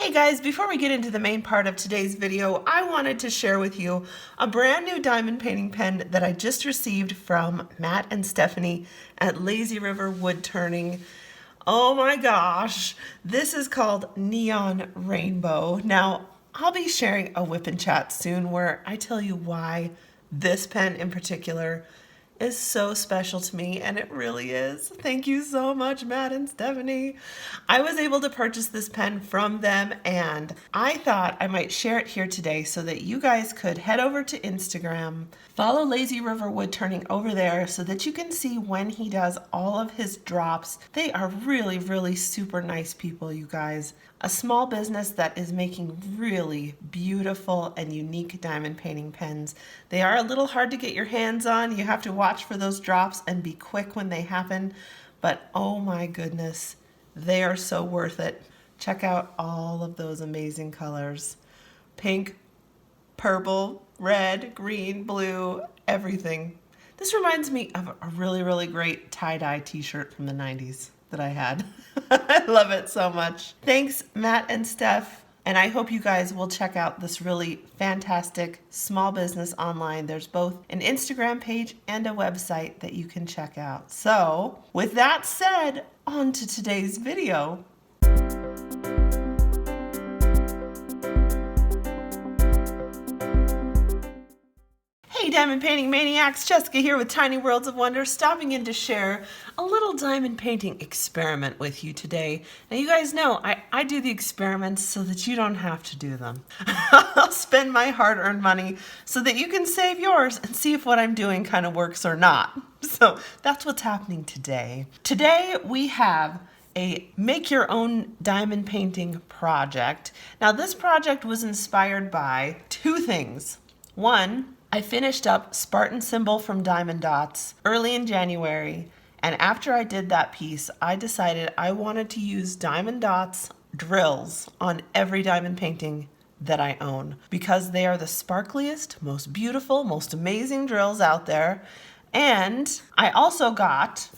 Hey guys, before we get into the main part of today's video, I wanted to share with you a brand new diamond painting pen that I just received from Matt and Stephanie at Lazy River Wood Turning. Oh my gosh, this is called Neon Rainbow. Now, I'll be sharing a whip and chat soon where I tell you why this pen in particular is so special to me, and it really is. Thank you so much, Matt and Stephanie. I was able to purchase this pen from them, and I thought I might share it here today so that you guys could head over to Instagram, follow Lazy River Wood Turning over there so that you can see when he does all of his drops. They are really, really super nice people, you guys. A small business that is making really beautiful and unique diamond painting pens. They are a little hard to get your hands on. You have to watch for those drops and be quick when they happen. But oh my goodness, they are so worth it. Check out all of those amazing colors. Pink, purple, red, green, blue, everything. This reminds me of a really, really great tie-dye t-shirt from the 90s that I had. I love it so much. Thanks, Matt and Steph. And I hope you guys will check out this really fantastic small business online. There's both an Instagram page and a website that you can check out. So with that said, on to today's video. Hey Diamond Painting Maniacs, Jessica here with Tiny Worlds of Wonder, stopping in to share a little diamond painting experiment with you today. Now you guys know I do the experiments so that you don't have to do them. I'll spend my hard-earned money so that you can save yours and see if what I'm doing kind of works or not. So that's what's happening today. Today we have a make your own diamond painting project. Now this project was inspired by two things. One, I finished up Spartan Symbol from Diamond Dotz early in January, and after I did that piece, I decided I wanted to use Diamond Dotz drills on every diamond painting that I own because they are the sparkliest, most beautiful, most amazing drills out there. And I also got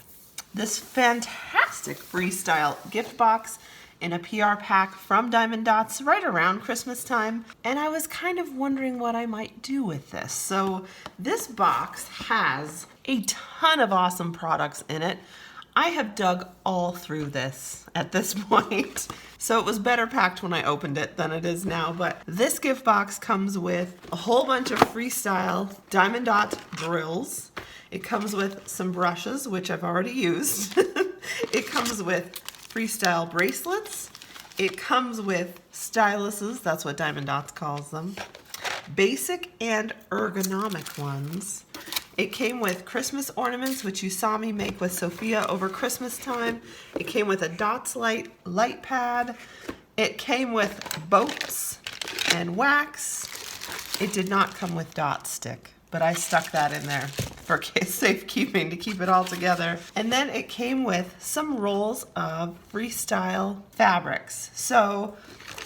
this fantastic freestyle gift box in a PR pack from Diamond Dotz right around Christmas time, and I was kind of wondering what I might do with this. So this box has a ton of awesome products in it. I have dug all through this at this point, so it was better packed when I opened it than it is now, but this gift box comes with a whole bunch of freestyle Diamond Dotz drills. It comes with some brushes, which I've already used. It comes with freestyle bracelets. It comes with styluses, that's what Diamond Dotz calls them. Basic and ergonomic ones. It came with Christmas ornaments, which you saw me make with Sophia over Christmas time. It came with a Dotz light pad. It came with boats and wax. It did not come with Dotz stick, but I stuck that in there for safekeeping to keep it all together. And then it came with some rolls of freestyle fabrics. So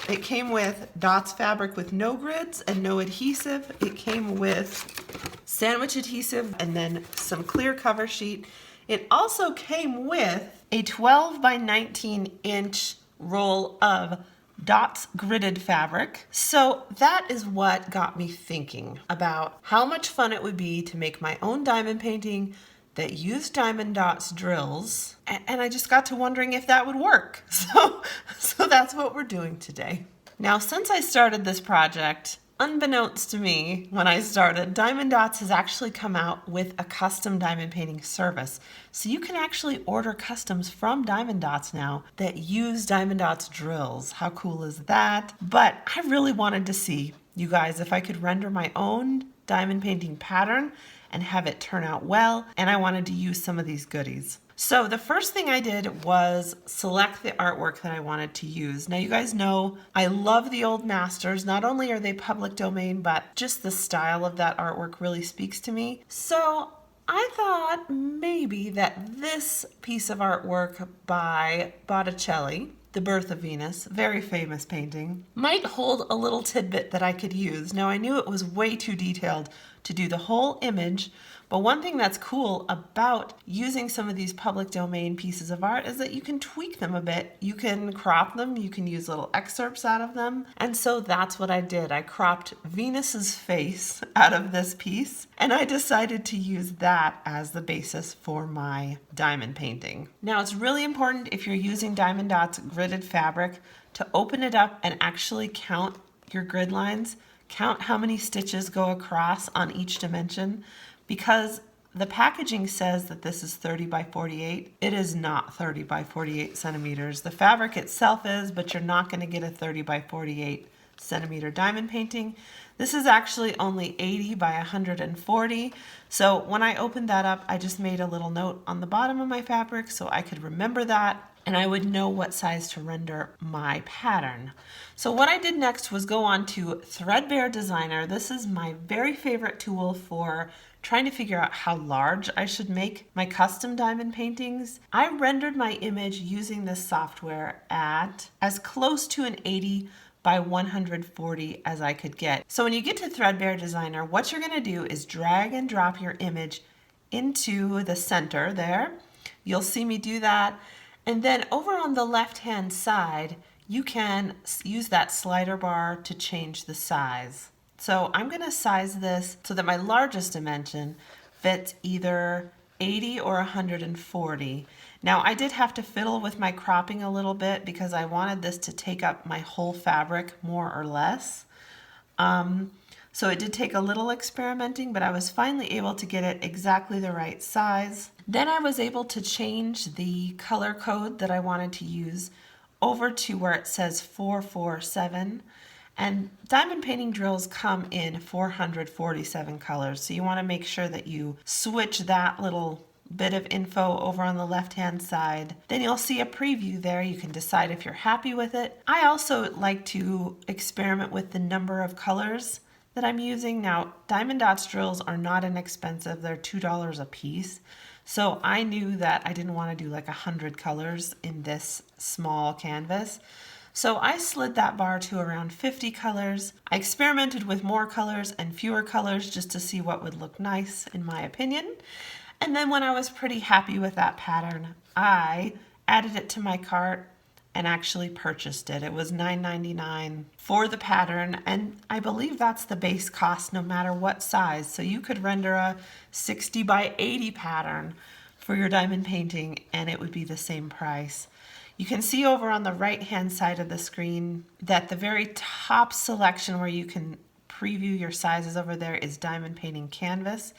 it came with Dotz fabric with no grids and no adhesive. It came with sandwich adhesive and then some clear cover sheet. It also came with a 12 by 19 inch roll of Dotz gridded fabric. So that is what got me thinking about how much fun it would be to make my own diamond painting that used Diamond Dotz drills. And I just got to wondering if that would work. So that's what we're doing today. Now, since I started this project, unbeknownst to me when I started, Diamond Dotz has actually come out with a custom diamond painting service. So you can actually order customs from Diamond Dotz now that use Diamond Dotz drills. How cool is that? But I really wanted to see, you guys, if I could render my own diamond painting pattern and have it turn out well, and I wanted to use some of these goodies. So the first thing I did was select the artwork that I wanted to use. Now you guys know I love the old masters. Not only are they public domain, but just the style of that artwork really speaks to me. So I thought maybe that this piece of artwork by Botticelli, The Birth of Venus, very famous painting, might hold a little tidbit that I could use. Now I knew it was way too detailed to do the whole image. But one thing that's cool about using some of these public domain pieces of art is that you can tweak them a bit. You can crop them, you can use little excerpts out of them. And so that's what I did. I cropped Venus's face out of this piece, and I decided to use that as the basis for my diamond painting. Now it's really important if you're using Diamond Dotz gridded fabric to open it up and actually count your grid lines. Count how many stitches go across on each dimension, because the packaging says that this is 30 by 48. It is not 30 by 48 centimeters. The fabric itself is, but you're not going to get a 30 by 48 centimeter diamond painting. This is actually only 80 by 140. So when I opened that up, I just made a little note on the bottom of my fabric so I could remember that, and I would know what size to render my pattern. So what I did next was go on to Threadbare Designer. This is my very favorite tool for trying to figure out how large I should make my custom diamond paintings. I rendered my image using this software at as close to an 80 by 140 as I could get. So when you get to Threadbare Designer, what you're going to do is drag and drop your image into the center there. You'll see me do that. And then over on the left-hand side, you can use that slider bar to change the size. So I'm going to size this so that my largest dimension fits either 80 or 140. Now I did have to fiddle with my cropping a little bit because I wanted this to take up my whole fabric more or less. So it did take a little experimenting, but I was finally able to get it exactly the right size. Then I was able to change the color code that I wanted to use over to where it says 447. And diamond painting drills come in 447 colors. So you want to make sure that you switch that little bit of info over on the left-hand side. Then you'll see a preview there. You can decide if you're happy with it. I also like to experiment with the number of colors that I'm using. Now, Diamond Dotz drills are not inexpensive. They're $2 a piece. So I knew that I didn't want to do like 100 colors in this small canvas. So I slid that bar to around 50 colors. I experimented with more colors and fewer colors just to see what would look nice in my opinion. And then when I was pretty happy with that pattern, I added it to my cart and actually purchased it. It was $9.99 for the pattern, and I believe that's the base cost no matter what size. So you could render a 60 by 80 pattern for your diamond painting and it would be the same price. You can see over on the right-hand side of the screen that the very top selection where you can preview your sizes over there is diamond painting canvas.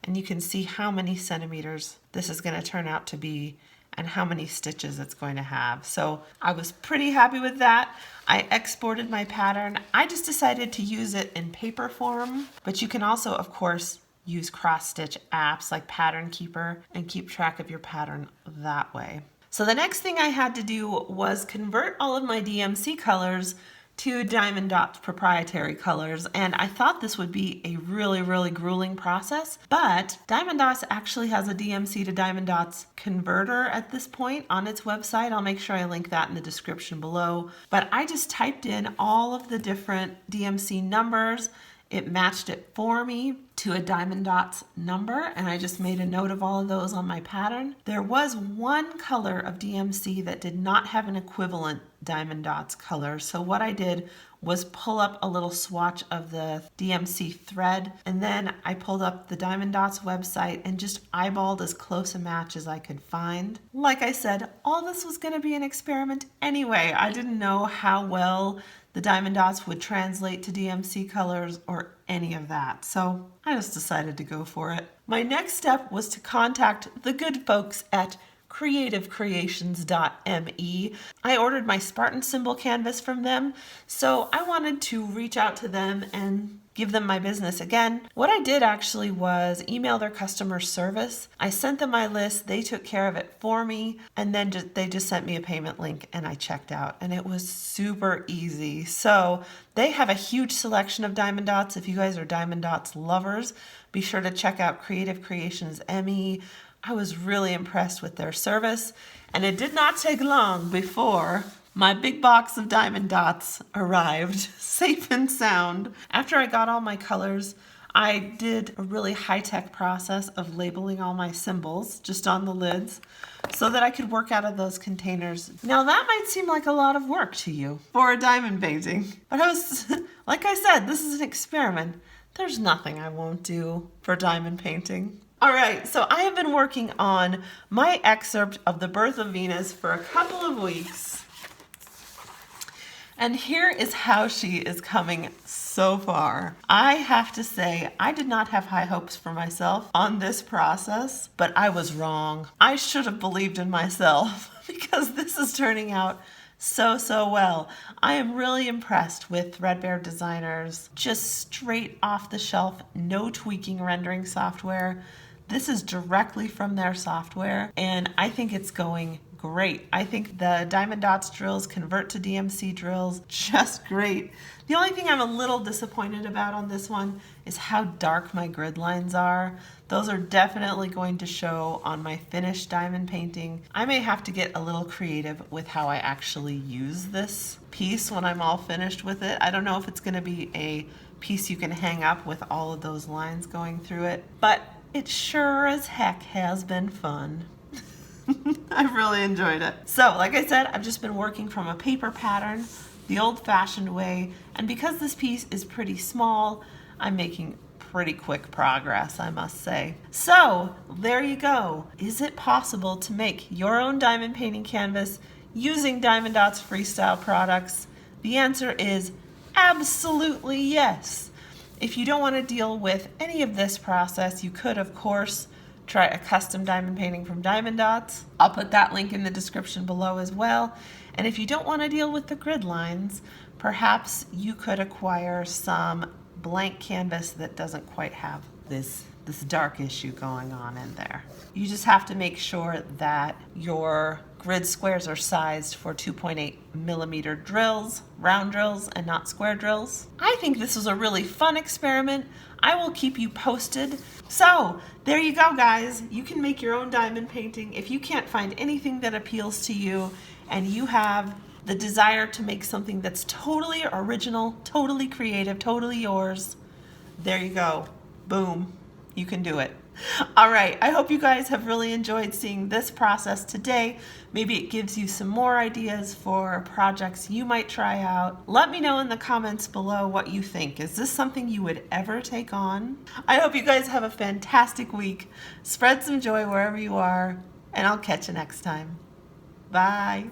And you can see how many centimeters this is going to turn out to be and how many stitches it's going to have. So I was pretty happy with that. I exported my pattern. I just decided to use it in paper form, but you can also, of course, use cross-stitch apps like Pattern Keeper and keep track of your pattern that way. So the next thing I had to do was convert all of my DMC colors to Diamond Dotz proprietary colors, and I thought this would be a really grueling process, but Diamond Dotz actually has a DMC to Diamond Dotz converter at this point on its website. I'll make sure I link that in the description below, but I just typed in all of the different DMC numbers. It matched it for me to a Diamond Dotz number, and I just made a note of all of those on my pattern. There was one color of DMC that did not have an equivalent Diamond Dotz color, so what I did was pull up a little swatch of the DMC thread, and then I pulled up the Diamond Dotz website and just eyeballed as close a match as I could find. Like I said, all this was going to be an experiment anyway. I didn't know how well the Diamond Dotz would translate to DMC colors or any of that, so I just decided to go for it. My next step was to contact the good folks at creativekreations.me. I ordered my Spartan symbol canvas from them, so I wanted to reach out to them and give them my business again. What I did actually was email their customer service. I sent them my list, they took care of it for me, and then they just sent me a payment link and I checked out, and it was super easy. So they have a huge selection of Diamond Dotz. If you guys are Diamond Dotz lovers, be sure to check out Creative Kreations ME. I was really impressed with their service, and it did not take long before my big box of Diamond Dotz arrived, safe and sound. After I got all my colors, I did a really high-tech process of labeling all my symbols just on the lids so that I could work out of those containers. Now that might seem like a lot of work to you for a diamond painting, but like I said, this is an experiment. There's nothing I won't do for diamond painting. All right, so I have been working on my excerpt of The Birth of Venus for a couple of weeks. And here is how she is coming so far. I have to say, I did not have high hopes for myself on this process, but I was wrong. I should have believed in myself because this is turning out so well. I am really impressed with Threadbare Designer's just straight off the shelf, no tweaking rendering software. This is directly from their software, and I think it's going great. I think the Diamond Dotz drills convert to DMC drills just great. The only thing I'm a little disappointed about on this one is how dark my grid lines are. Those are definitely going to show on my finished diamond painting. I may have to get a little creative with how I actually use this piece when I'm all finished with it. I don't know if it's going to be a piece you can hang up with all of those lines going through it, but it sure as heck has been fun. I've really enjoyed it. So, like I said, I've just been working from a paper pattern, the old-fashioned way, and because this piece is pretty small, I'm making pretty quick progress, I must say. So, there you go. Is it possible to make your own diamond painting canvas using Diamond Dotz Freestyle products? The answer is absolutely yes. If you don't want to deal with any of this process, you could, of course, try a custom diamond painting from Diamond Dotz. I'll put that link in the description below as well. And if you don't want to deal with the grid lines, perhaps you could acquire some blank canvas that doesn't quite have this dark issue going on in there. You just have to make sure that your grid squares are sized for 2.8 millimeter drills, round drills, and not square drills. I think this was a really fun experiment. I will keep you posted. So there you go, guys. You can make your own diamond painting. If you can't find anything that appeals to you and you have the desire to make something that's totally original, totally creative, totally yours, there you go. Boom. You can do it. All right, I hope you guys have really enjoyed seeing this process today. Maybe it gives you some more ideas for projects you might try out. Let me know in the comments below what you think. Is this something you would ever take on? I hope you guys have a fantastic week. Spread some joy wherever you are, and I'll catch you next time. Bye.